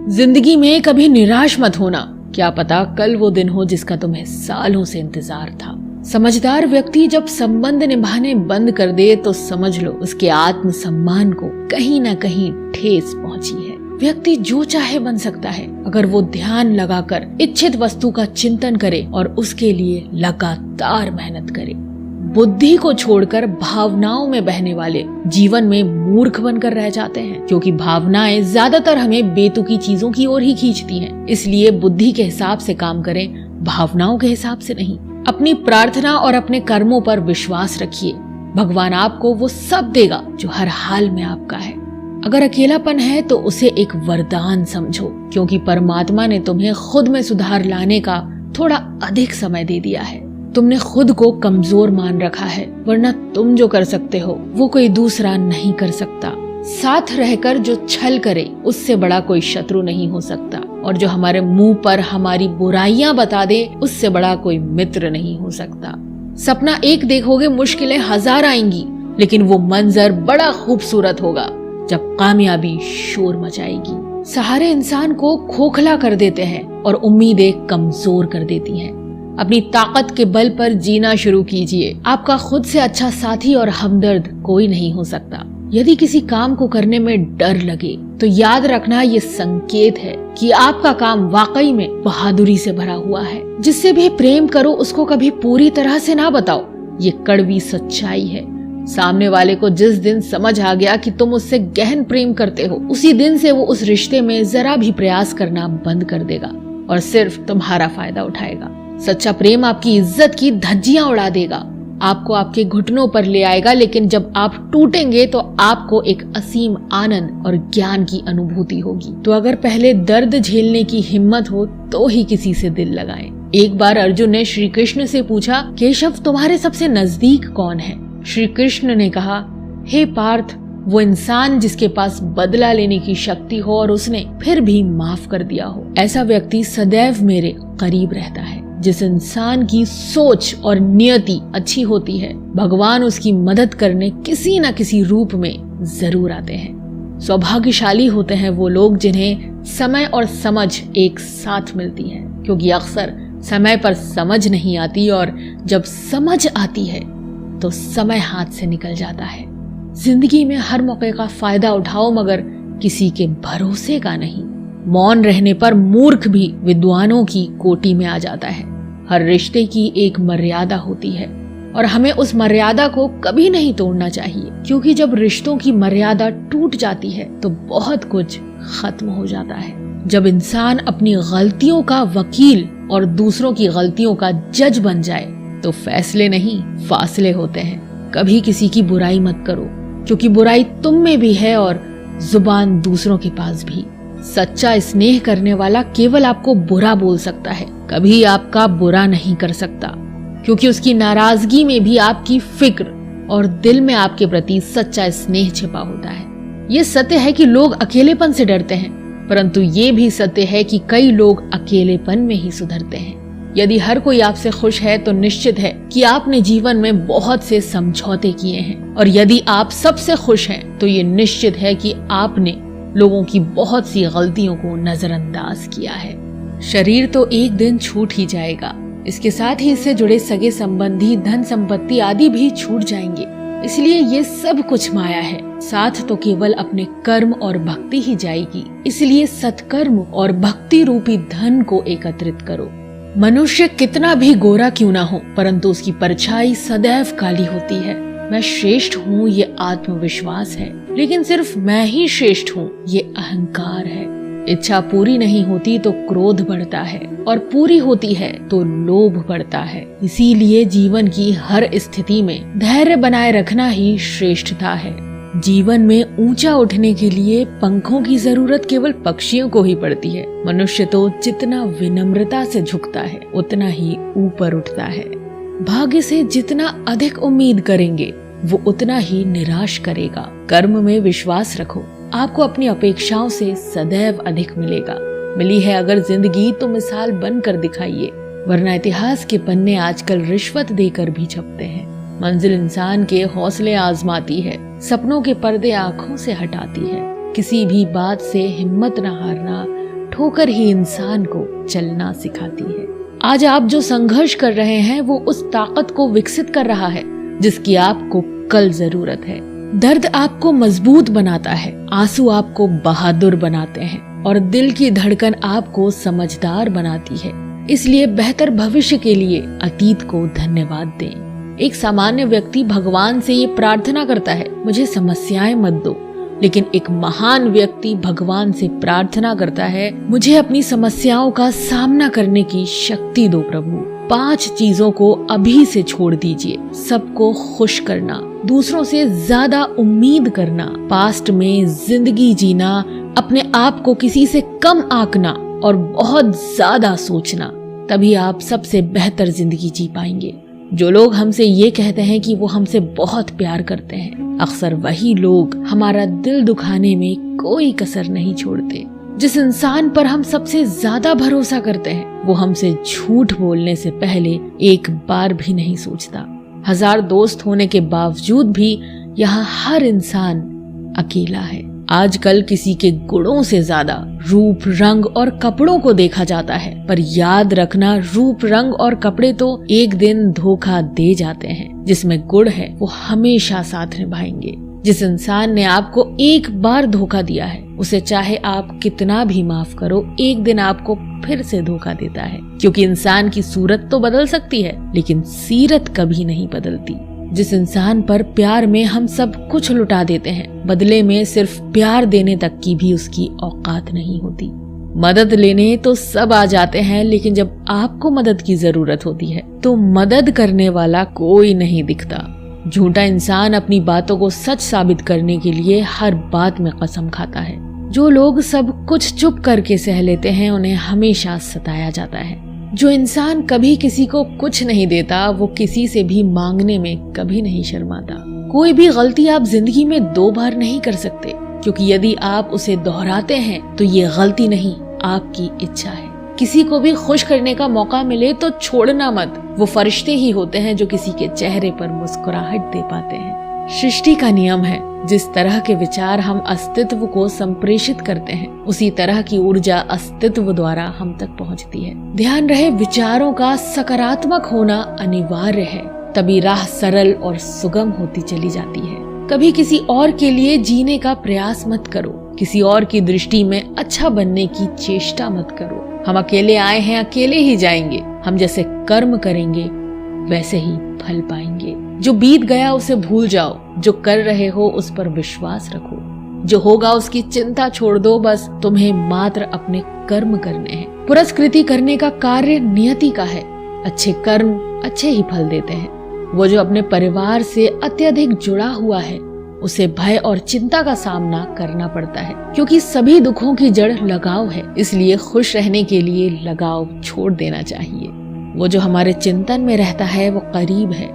जिंदगी में कभी निराश मत होना, क्या पता कल वो दिन हो जिसका तुम्हें सालों से इंतजार था। समझदार व्यक्ति जब संबंध निभाने बंद कर दे तो समझ लो उसके आत्म सम्मान को कहीं ना कहीं ठेस पहुंची है। व्यक्ति जो चाहे बन सकता है अगर वो ध्यान लगाकर इच्छित वस्तु का चिंतन करे और उसके लिए लगातार मेहनत करे। बुद्धि को छोड़कर भावनाओं में बहने वाले जीवन में मूर्ख बनकर रह जाते हैं, क्योंकि भावनाएं ज्यादातर हमें बेतुकी चीजों की ओर ही खींचती हैं। इसलिए बुद्धि के हिसाब से काम करें, भावनाओं के हिसाब से नहीं। अपनी प्रार्थना और अपने कर्मों पर विश्वास रखिए, भगवान आपको वो सब देगा जो हर हाल में आपका है। अगर अकेलापन है तो उसे एक वरदान समझो, क्योंकि परमात्मा ने तुम्हें खुद में सुधार लाने का थोड़ा अधिक समय दे दिया है। तुमने खुद को कमजोर मान रखा है, वरना तुम जो कर सकते हो वो कोई दूसरा नहीं कर सकता। साथ रहकर जो छल करे उससे बड़ा कोई शत्रु नहीं हो सकता, और जो हमारे मुंह पर हमारी बुराइयां बता दे उससे बड़ा कोई मित्र नहीं हो सकता। सपना एक देखोगे, मुश्किलें हजार आएंगी, लेकिन वो मंजर बड़ा खूबसूरत होगा जब कामयाबी शोर मचाएगी। सहारे इंसान को खोखला कर देते हैं और उम्मीदें कमजोर कर देती हैं। अपनी ताकत के बल पर जीना शुरू कीजिए। आपका खुद से अच्छा साथी और हमदर्द कोई नहीं हो सकता। यदि किसी काम को करने में डर लगे तो याद रखना ये संकेत है कि आपका काम वाकई में बहादुरी से भरा हुआ है। जिससे भी प्रेम करो उसको कभी पूरी तरह से ना बताओ, ये कड़वी सच्चाई है। सामने वाले को जिस दिन समझ आ गया कि तुम उससे गहन प्रेम करते हो, उसी दिन से वो उस रिश्ते में जरा भी प्रयास करना बंद कर देगा और सिर्फ तुम्हारा फायदा उठाएगा। सच्चा प्रेम आपकी इज्जत की धज्जियां उड़ा देगा, आपको आपके घुटनों पर ले आएगा, लेकिन जब आप टूटेंगे तो आपको एक असीम आनंद और ज्ञान की अनुभूति होगी। तो अगर पहले दर्द झेलने की हिम्मत हो तो ही किसी से दिल लगाएं। एक बार अर्जुन ने श्री कृष्ण से पूछा, केशव तुम्हारे सबसे नजदीक कौन है? श्री कृष्ण ने कहा, हे पार्थ, वो इंसान जिसके पास बदला लेने की शक्ति हो और उसने फिर भी माफ कर दिया हो। ऐसा व्यक्ति सदैव मेरे करीब रहता है। जिस इंसान की सोच और नियति अच्छी होती है, भगवान उसकी मदद करने किसी न किसी रूप में जरूर आते हैं। सौभाग्यशाली होते हैं वो लोग जिन्हें समय और समझ एक साथ मिलती है, क्योंकि अक्सर समय पर समझ नहीं आती और जब समझ आती है तो समय हाथ से निकल जाता है। जिंदगी में हर मौके का फायदा उठाओ, मगर किसी के भरोसे का नहीं। मौन रहने पर मूर्ख भी विद्वानों की कोटि में आ जाता है। हर रिश्ते की एक मर्यादा होती है और हमें उस मर्यादा को कभी नहीं तोड़ना चाहिए, क्योंकि जब रिश्तों की मर्यादा टूट जाती है तो बहुत कुछ खत्म हो जाता है। जब इंसान अपनी गलतियों का वकील और दूसरों की गलतियों का जज बन जाए तो फैसले नहीं, फासले होते हैं। कभी किसी की बुराई मत करो, क्योंकि बुराई तुम में भी है और जुबान दूसरों के पास भी। सच्चा स्नेह करने वाला केवल आपको बुरा बोल सकता है, कभी आपका बुरा नहीं कर सकता, क्योंकि उसकी नाराजगी में भी आपकी फिक्र और दिल में आपके प्रति सच्चा स्नेह छिपा होता है। ये सत्य है कि लोग अकेलेपन से डरते हैं, परंतु ये भी सत्य है कि कई लोग अकेलेपन में ही सुधरते हैं। यदि हर कोई आपसे खुश है तो निश्चित है कि आपने जीवन में बहुत से समझौते किए हैं, और यदि आप सबसे खुश हैं तो ये निश्चित है कि आपने लोगों की बहुत सी गलतियों को नजरअंदाज किया है। शरीर तो एक दिन छूट ही जाएगा, इसके साथ ही इससे जुड़े सगे संबंधी, धन संपत्ति आदि भी छूट जाएंगे। इसलिए ये सब कुछ माया है, साथ तो केवल अपने कर्म और भक्ति ही जाएगी। इसलिए सत्कर्म और भक्ति रूपी धन को एकत्रित करो। मनुष्य कितना भी गोरा क्यों ना हो, परंतु उसकी परछाई सदैव काली होती है। मैं श्रेष्ठ हूँ ये आत्मविश्वास है, लेकिन सिर्फ मैं ही श्रेष्ठ हूँ ये अहंकार है। इच्छा पूरी नहीं होती तो क्रोध बढ़ता है, और पूरी होती है तो लोभ बढ़ता है। इसीलिए जीवन की हर स्थिति में धैर्य बनाए रखना ही श्रेष्ठता है। जीवन में ऊंचा उठने के लिए पंखों की जरूरत केवल पक्षियों को ही पड़ती है। मनुष्य तो जितना विनम्रता से झुकता है उतना ही ऊपर उठता है। भाग्य से जितना अधिक उम्मीद करेंगे वो उतना ही निराश करेगा। कर्म में विश्वास रखो, आपको अपनी अपेक्षाओं से सदैव अधिक मिलेगा। मिली है अगर जिंदगी तो मिसाल बनकर दिखाइए, वरना इतिहास के पन्ने आजकल रिश्वत देकर भी छपते हैं। मंजिल इंसान के हौसले आजमाती है, सपनों के पर्दे आंखों से हटाती है। किसी भी बात से हिम्मत न हारना, ठोकर ही इंसान को चलना सिखाती है। आज आप जो संघर्ष कर रहे हैं वो उस ताकत को विकसित कर रहा है जिसकी आपको कल जरूरत है। दर्द आपको मजबूत बनाता है, आंसू आपको बहादुर बनाते हैं और दिल की धड़कन आपको समझदार बनाती है। इसलिए बेहतर भविष्य के लिए अतीत को धन्यवाद दें। एक सामान्य व्यक्ति भगवान से ये प्रार्थना करता है, मुझे समस्याएं मत दो, लेकिन एक महान व्यक्ति भगवान से प्रार्थना करता है, मुझे अपनी समस्याओं का सामना करने की शक्ति दो प्रभु। 5 चीजों को अभी से छोड़ दीजिए। सबको खुश करना, दूसरों से ज्यादा उम्मीद करना, पास्ट में जिंदगी जीना, अपने आप को किसी से कम आंकना और बहुत ज्यादा सोचना। तभी आप सबसे बेहतर जिंदगी जी पाएंगे। जो लोग हमसे ये कहते हैं कि वो हमसे बहुत प्यार करते हैं, अक्सर वही लोग हमारा दिल दुखाने में कोई कसर नहीं छोड़ते। जिस इंसान पर हम सबसे ज्यादा भरोसा करते हैं वो हमसे झूठ बोलने से पहले एक बार भी नहीं सोचता। 1000 दोस्त होने के बावजूद भी यहाँ हर इंसान अकेला है। आजकल किसी के गुणों से ज्यादा रूप, रंग और कपड़ों को देखा जाता है, पर याद रखना रूप, रंग और कपड़े तो एक दिन धोखा दे जाते हैं। जिसमें गुण है वो हमेशा साथ निभाएंगे। जिस इंसान ने आपको एक बार धोखा दिया है उसे चाहे आप कितना भी माफ करो, एक दिन आपको फिर से धोखा देता है। क्योंकि इंसान की सूरत तो बदल सकती है लेकिन सीरत कभी नहीं बदलती। जिस इंसान पर प्यार में हम सब कुछ लुटा देते हैं, बदले में सिर्फ प्यार देने तक की भी उसकी औकात नहीं होती। मदद लेने तो सब आ जाते हैं, लेकिन जब आपको मदद की जरूरत होती है तो मदद करने वाला कोई नहीं दिखता। झूठा इंसान अपनी बातों को सच साबित करने के लिए हर बात में कसम खाता है। जो लोग सब कुछ चुप करके सह लेते हैं उन्हें हमेशा सताया जाता है। जो इंसान कभी किसी को कुछ नहीं देता वो किसी से भी मांगने में कभी नहीं शर्माता। कोई भी गलती आप जिंदगी में 2 बार नहीं कर सकते, क्योंकि यदि आप उसे दोहराते हैं तो ये गलती नहीं आपकी इच्छा है। किसी को भी खुश करने का मौका मिले तो छोड़ना मत। वो फरिश्ते ही होते हैं जो किसी के चेहरे पर मुस्कुराहट दे पाते हैं। सृष्टि का नियम है, जिस तरह के विचार हम अस्तित्व को संप्रेषित करते हैं उसी तरह की ऊर्जा अस्तित्व द्वारा हम तक पहुंचती है। ध्यान रहे, विचारों का सकारात्मक होना अनिवार्य है, तभी राह सरल और सुगम होती चली जाती है। कभी किसी और के लिए जीने का प्रयास मत करो, किसी और की दृष्टि में अच्छा बनने की चेष्टा मत करो। हम अकेले आए हैं, अकेले ही जाएंगे। हम जैसे कर्म करेंगे वैसे ही फल पाएंगे। जो बीत गया उसे भूल जाओ, जो कर रहे हो उस पर विश्वास रखो, जो होगा उसकी चिंता छोड़ दो। बस तुम्हें मात्र अपने कर्म करने हैं। पुरस्कृति करने का कार्य नियति का है। अच्छे कर्म अच्छे ही फल देते हैं। वो जो अपने परिवार से अत्यधिक जुड़ा हुआ है उसे भय और चिंता का सामना करना पड़ता है, क्योंकि सभी दुखों की जड़ लगाव है। इसलिए खुश रहने के लिए लगाव छोड़ देना चाहिए। वो जो हमारे चिंतन में रहता है वो करीब है,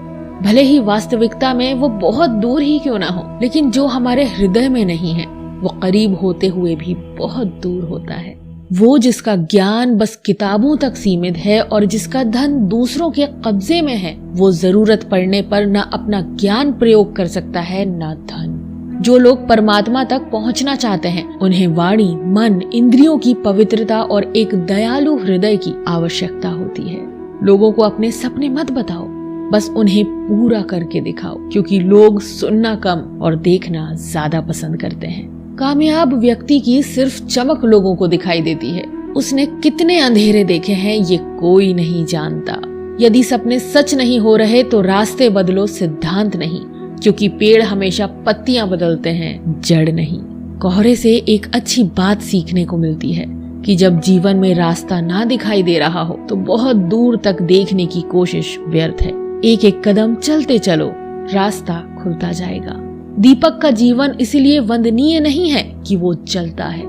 भले ही वास्तविकता में वो बहुत दूर ही क्यों ना हो, लेकिन जो हमारे हृदय में नहीं है वो करीब होते हुए भी बहुत दूर होता है। वो जिसका ज्ञान बस किताबों तक सीमित है और जिसका धन दूसरों के कब्जे में है, वो जरूरत पड़ने पर न अपना ज्ञान प्रयोग कर सकता है न धन। जो लोग परमात्मा तक पहुंचना चाहते हैं उन्हें वाणी, मन, इंद्रियों की पवित्रता और एक दयालु हृदय की आवश्यकता होती है। लोगों को अपने सपने मत बताओ, बस उन्हें पूरा करके दिखाओ, क्योंकि लोग सुनना कम और देखना ज्यादा पसंद करते हैं। कामयाब व्यक्ति की सिर्फ चमक लोगों को दिखाई देती है, उसने कितने अंधेरे देखे हैं ये कोई नहीं जानता। यदि सपने सच नहीं हो रहे तो रास्ते बदलो, सिद्धांत नहीं, क्योंकि पेड़ हमेशा पत्तियां बदलते हैं, जड़ नहीं। कोहरे से एक अच्छी बात सीखने को मिलती है कि जब जीवन में रास्ता ना दिखाई दे रहा हो तो बहुत दूर तक देखने की कोशिश व्यर्थ है। एक एक कदम चलते चलो, रास्ता खुलता जाएगा। दीपक का जीवन इसलिए वंदनीय नहीं है कि वो जलता है,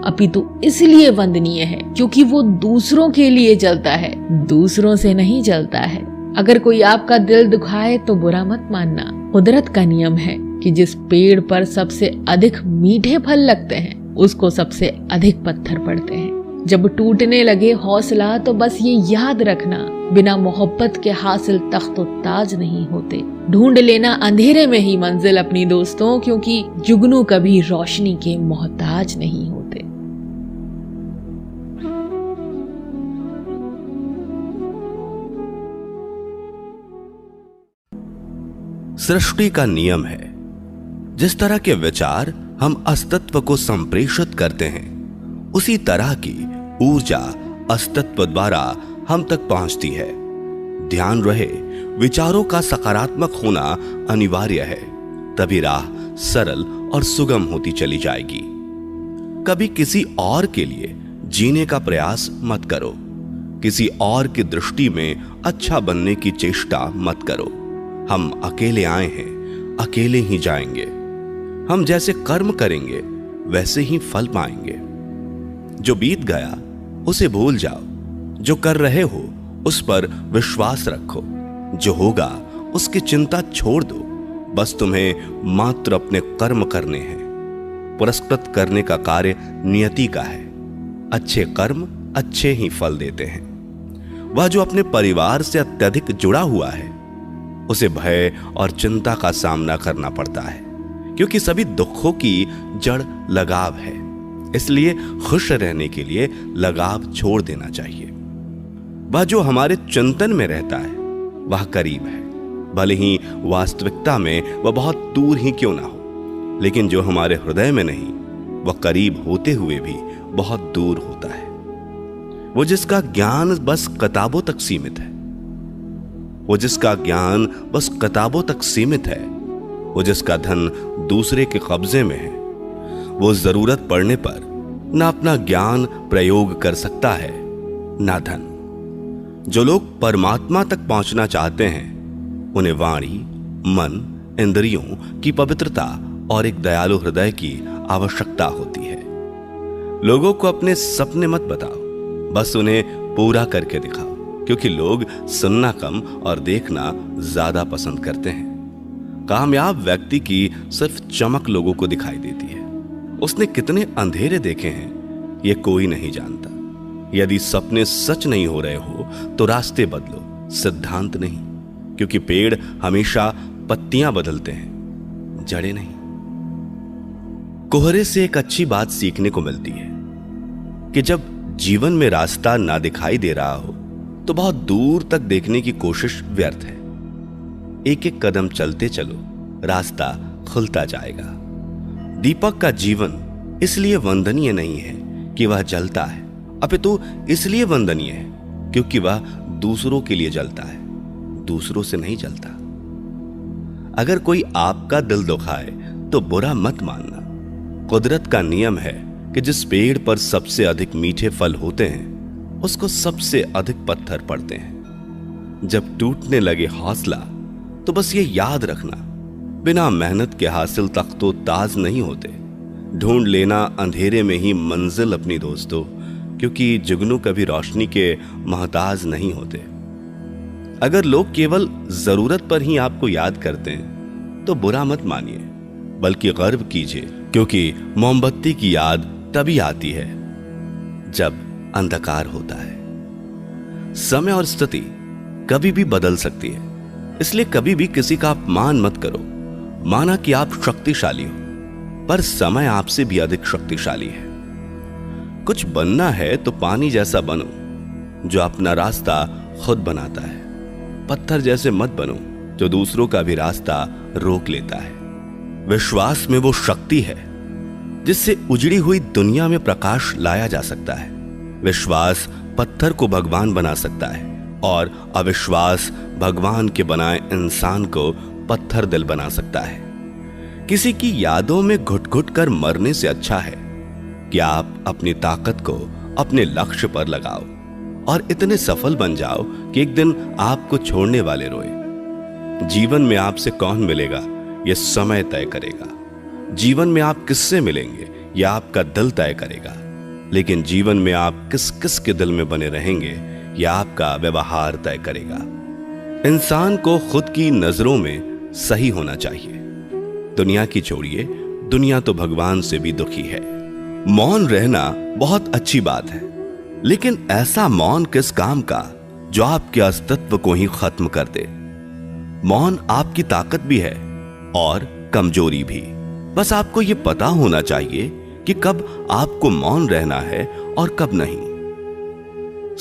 अपितु इसलिए वंदनीय है क्योंकि वो दूसरों के लिए जलता है, दूसरों से नहीं जलता है। अगर कोई आपका दिल दुखाए तो बुरा मत मानना। कुदरत का नियम है कि जिस पेड़ पर सबसे अधिक मीठे फल लगते हैं उसको सबसे अधिक पत्थर पड़ते हैं। जब टूटने लगे हौसला तो बस ये याद रखना, बिना मोहब्बत के हासिल तख्त व ताज नहीं होते। ढूंढ लेना अंधेरे में ही मंजिल अपनी दोस्तों, क्योंकि जुगनू कभी रोशनी के मोहताज नहीं होते। सृष्टि का नियम है। जिस तरह के विचार हम अस्तित्व को संप्रेषित करते हैं, उसी तरह की ऊर्जा अस्तित्व द्वारा हम तक पहुंचती है। ध्यान रहे, विचारों का सकारात्मक होना अनिवार्य है, तभी राह सरल और सुगम होती चली जाएगी। कभी किसी और के लिए जीने का प्रयास मत करो। किसी और की दृष्टि में अच्छा बनने की चेष्टा मत करो। हम अकेले आए हैं, अकेले ही जाएंगे। हम जैसे कर्म करेंगे वैसे ही फल पाएंगे। जो बीत गया उसे भूल जाओ। जो कर रहे हो उस पर विश्वास रखो। जो होगा उसकी चिंता छोड़ दो। बस तुम्हें मात्र अपने कर्म करने हैं। पुरस्कृत करने का कार्य नियति का है। अच्छे कर्म अच्छे ही फल देते हैं। वह जो अपने परिवार से अत्यधिक जुड़ा हुआ है, उसे भय और चिंता का सामना करना पड़ता है, क्योंकि सभी दुखों की जड़ लगाव है। इसलिए खुश रहने के लिए लगाव छोड़ देना चाहिए। वह जो हमारे चिंतन में रहता है वह करीब है, भले ही वास्तविकता में वह बहुत दूर ही क्यों ना हो। लेकिन जो हमारे हृदय में नहीं, वह करीब होते हुए भी बहुत दूर होता है। वो जिसका ज्ञान बस किताबों तक सीमित है, वो जिसका ज्ञान बस किताबों तक सीमित है, वो जिसका धन दूसरे के कब्जे में है, वो जरूरत पड़ने पर ना अपना ज्ञान प्रयोग कर सकता है, ना धन। जो लोग परमात्मा तक पहुंचना चाहते हैं, उन्हें वाणी, मन, इंद्रियों की पवित्रता और एक दयालु हृदय की आवश्यकता होती है। लोगों को अपने सपने मत बताओ, बस उन्हें पूरा करके दिखाओ, क्योंकि लोग सुनना कम और देखना ज्यादा पसंद करते हैं। कामयाब व्यक्ति की सिर्फ चमक लोगों को दिखाई देती है। उसने कितने अंधेरे देखे हैं ये कोई नहीं जानता। यदि सपने सच नहीं हो रहे हो तो रास्ते बदलो, सिद्धांत नहीं, क्योंकि पेड़ हमेशा पत्तियां बदलते हैं, जड़ें नहीं। कोहरे से एक अच्छी बात सीखने को मिलती है कि जब जीवन में रास्ता ना दिखाई दे रहा हो तो बहुत दूर तक देखने की कोशिश व्यर्थ है। एक एक कदम चलते चलो, रास्ता खुलता जाएगा। दीपक का जीवन इसलिए वंदनीय नहीं है कि वह जलता है, अपितु इसलिए वंदनीय है क्योंकि वह दूसरों के लिए जलता है, दूसरों से नहीं जलता। अगर कोई आपका दिल दुखाए तो बुरा मत मानना। कुदरत का नियम है कि जिस पेड़ पर सबसे अधिक मीठे फल होते हैं उसको सबसे अधिक पत्थर पड़ते हैं। जब टूटने लगे हौसला तो बस ये याद रखना, बिना मेहनत के हासिल तख्तो ताज नहीं होते। ढूंढ लेना अंधेरे में ही मंजिल अपनी दोस्तों, क्योंकि जुगनू कभी रोशनी के मोहताज नहीं होते। अगर लोग केवल जरूरत पर ही आपको याद करते हैं तो बुरा मत मानिए, बल्कि गर्व कीजिए, क्योंकि मोमबत्ती की याद तभी आती है जब अंधकार होता है। समय और स्थिति कभी भी बदल सकती है, इसलिए कभी भी किसी का अपमान मत करो। माना कि आप शक्तिशाली हो, पर समय आपसे भी अधिक शक्तिशाली है। कुछ बनना है तो पानी जैसा बनो, जो अपना रास्ता खुद बनाता है। पत्थर जैसे मत बनो जो दूसरों का भी रास्ता रोक लेता है। विश्वास में वो शक्ति है जिससे उजड़ी हुई दुनिया में प्रकाश लाया जा सकता है। विश्वास पत्थर को भगवान बना सकता है और अविश्वास भगवान के बनाए इंसान को पत्थर दिल बना सकता है। किसी की यादों में घुट घुट कर मरने से अच्छा है कि आप अपनी ताकत को अपने लक्ष्य पर लगाओ और इतने सफल बन जाओ कि एक दिन आपको छोड़ने वाले रोए। जीवन में आपसे कौन मिलेगा यह समय तय करेगा। जीवन में आप किससे मिलेंगे यह आपका दिल तय करेगा। लेकिन जीवन में आप किस किस के दिल में बने रहेंगे यह आपका व्यवहार तय करेगा। इंसान को खुद की नजरों में सही होना चाहिए। दुनिया की छोड़िए, दुनिया तो भगवान से भी दुखी है। मौन रहना बहुत अच्छी बात है, लेकिन ऐसा मौन किस काम का जो आपके अस्तित्व को ही खत्म कर दे। मौन आपकी ताकत भी है और कमजोरी भी। बस आपको यह पता होना चाहिए कि कब आपको मौन रहना है और कब नहीं।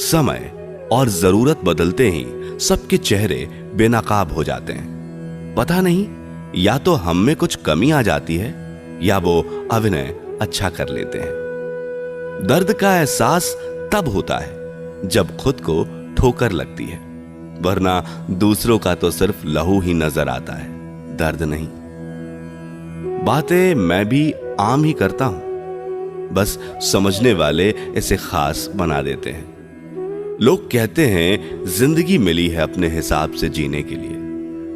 समय और जरूरत बदलते ही सबके चेहरे बेनकाब हो जाते हैं। पता नहीं, या तो हम में कुछ कमी आ जाती है या वो अभिनय अच्छा कर लेते हैं। दर्द का एहसास तब होता है जब खुद को ठोकर लगती है, वरना दूसरों का तो सिर्फ लहू ही नजर आता है, दर्द नहीं। बातें मैं भी आम ही करता हूं, बस समझने वाले इसे खास बना देते हैं। लोग कहते हैं जिंदगी मिली है अपने हिसाब से जीने के लिए,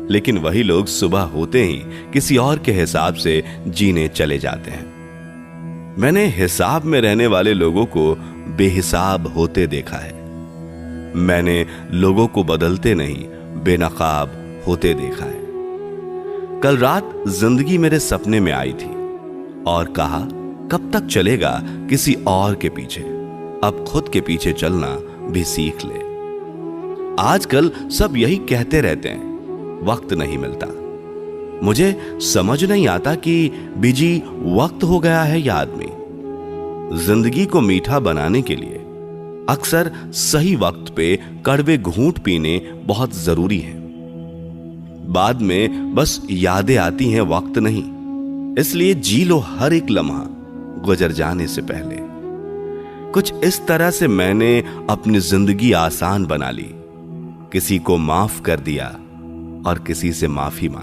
लेकिन वही लोग सुबह होते ही किसी और के हिसाब से जीने चले जाते हैं। मैंने हिसाब में रहने वाले लोगों को बेहिसाब होते देखा है। मैंने लोगों को बदलते नहीं, बेनकाब होते देखा है। कल रात जिंदगी मेरे सपने में आई थी और कहा, कब तक चलेगा किसी और के पीछे, अब खुद के पीछे चलना भी सीख ले। आजकल सब यही कहते रहते हैं, वक्त नहीं मिलता। मुझे समझ नहीं आता कि बिजी वक्त हो गया है या आदमी। जिंदगी को मीठा बनाने के लिए अक्सर सही वक्त पे कड़वे घूंट पीने बहुत जरूरी है। बाद में बस यादें आती हैं, वक्त नहीं। इसलिए जी लो हर एक लम्हा गुजर जाने से पहले। कुछ इस तरह से मैंने अपनी जिंदगी आसान बना ली। किसी को माफ कर दिया और किसी से माफी मांगी।